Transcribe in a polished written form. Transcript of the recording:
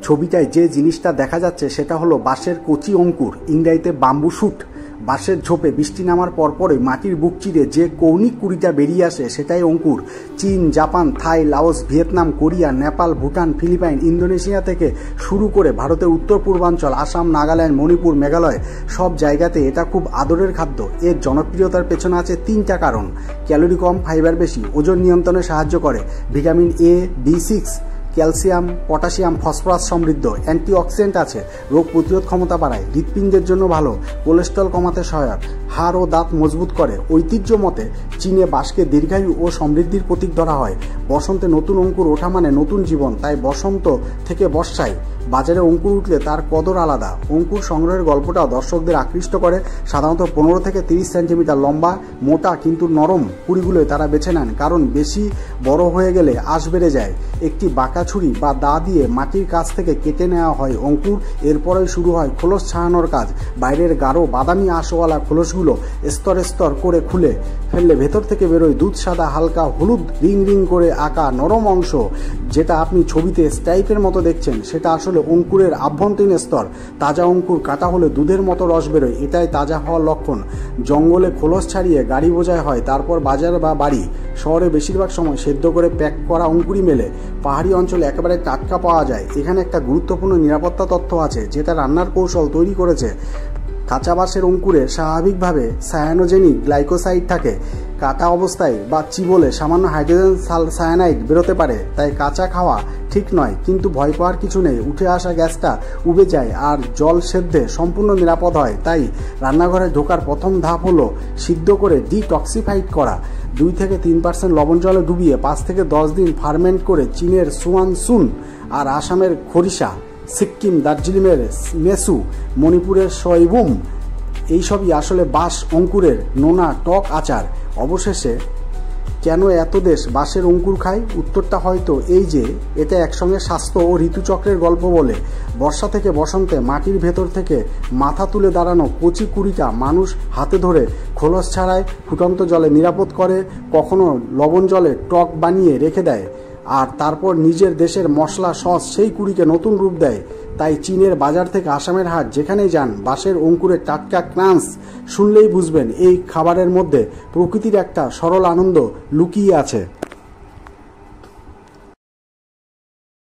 ছবিটায় যে জিনিসটা দেখা যাচ্ছে সেটা হলো বাঁশের কচি অঙ্কুর, ইংরেজিতে বাম্বু শুট। বাঁশের ঝোপে বৃষ্টি নামার পরপরই মাটির বুক চিরে যে কৌণিক কুড়িটা বেরিয়ে আসে সেটাই অঙ্কুর। চীন, Japan, Thai, Laos, Vietnam, Korea, Nepal, Bhutan, Philippine, Indonesia থেকে শুরু করে ভারতের উত্তর পূর্বাঞ্চল, আসাম, নাগাল্যান্ড, মণিপুর, মেঘালয় সব জায়গাতে এটা খুব আদরের খাদ্য। এর জনপ্রিয়তার পেছনে আছে 3টা কারণ: ক্যালোরি কম, ফাইবার বেশি, ওজন নিয়ন্ত্রণে সাহায্য করে, vitamin A, B6, calcium, potassium, phosphorus সমৃদ্ধ, অ্যান্টিঅক্সিডেন্ট আছে, রোগ প্রতিরোধ ক্ষমতা বাড়ায়, হৃৎপিণ্ডের জন্য ভালো, কোলেস্ট্রল কমাতে সহায়ক, হাড় ও দাঁত মজবুত করে। ঐতিহ্য মতে চীনে বাঁশকে দীর্ঘায়ু ও সমৃদ্ধির প্রতীক ধরা হয়। বসন্তে নতুন অঙ্কুর ওঠা মানে নতুন জীবন, তাই বসন্ত থেকে বর্ষায় বাজারে অঙ্কুর উঠলে তার কদর আলাদা। অঙ্কুর সংগ্রহের গল্পটাও দর্শকদের আকৃষ্ট করে। সাধারণত 15 থেকে 30 সেন্টিমিটার লম্বা, মোটা কিন্তু নরম কুড়িগুলোই তারা বেছে নেন, কারণ বেশি বড় হয়ে গেলে আঁশ বেড়ে যায়। একটি বাঁকা ছুরি বা দা দিয়ে মাটির কাছ থেকে কেটে নেওয়া হয় অঙ্কুর। এরপরেই শুরু হয় খোলস ছাড়ানোর কাজ। বাইরের গাঢ় বাদামি আঁশওয়ালা খোলসগুলো স্তর স্তর করে খুলে ফেললে ভেতর থেকে বেরোয় দুধ সাদা হালকা হলুদ রিং রিং করে আঁকা নরম অংশ। যেটা আপনি ছবিতে স্টাইপের মতো দেখছেন সেটা আসলে অঙ্কুরের আভ্যন্তরীণ স্তর। তাজা অঙ্কুর কাটা হলে দুধের মতো রস বেরোয়, এটাই তাজা হওয়ার লক্ষণ। জঙ্গলে খোলস ছাড়িয়ে গাড়ি বোঝাই হয়, তারপর বাজার বা বাড়ি। শহরে বেশিরভাগ সময় সেদ্ধ করে প্যাক করা অঙ্কুরই মেলে। পাহাড়ি অঞ্চলে একেবারে টাটকা পাওয়া যায়। এখানে একটা গুরুত্বপূর্ণ নিরাপত্তা তথ্য আছে যেটা রান্নার কৌশল তৈরি করেছে। কাঁচা বাঁশের অঙ্কুরে স্বাভাবিকভাবে সায়ানোজেনিক গ্লাইকোসাইড থাকে। কাটা অবস্থায় বা চিবোলে সামান্য হাইড্রোজেন সায়ানাইড বেরোতে পারে, তাই কাঁচা খাওয়া ঠিক নয়। কিন্তু ভয় পাওয়ার কিছু নেই, উঠে আসা গ্যাসটা উবে যায় আর জল সেদ্ধে সম্পূর্ণ নিরাপদ হয়। তাই রান্নাঘরে ঢোকার প্রথম ধাপ হলো সিদ্ধ করে ডিটক্সিফাইড করা। 2 থেকে 3% লবণ জলে ডুবিয়ে 5 থেকে 10 দিন ফার্মেন্ট করে চীনের সুয়ানসুন আর আসামের খরিসা, সিক্কিম, দার্জিলিংয়ের মেসু, মণিপুরের শৈবুম, এইসবই আসলে বাঁশ অঙ্কুরের নোনা টক আচার। অবশেষে কেন এত দেশ বাঁশের অঙ্কুর খায়? উত্তরটা হয়তো এই যে এটা একসঙ্গে স্বাস্থ্য ও ঋতুচক্রের গল্প বলে। বর্ষা থেকে বসন্তে মাটির ভেতর থেকে মাথা তুলে দাঁড়ানো কচি কুড়িটা মানুষ হাতে ধরে খোলস ছাড়ায় ফুটন্ত জলে নিরাপদ করে, কখনো লবণ জলে টক বানিয়ে রেখে দেয়, আর তারপর নিজের দেশের মশলা সস সেই কুড়িকে নতুন রূপ দেয়। তাই চীনের বাজার থেকে আসামের হাট যেখানেই যান, বাঁশের অঙ্কুরের টাটকা ক্রাঞ্চ শুনলেই বুঝবেন এই খাবারের মধ্যে প্রকৃতির একটা সরল আনন্দ লুকিয়ে আছে।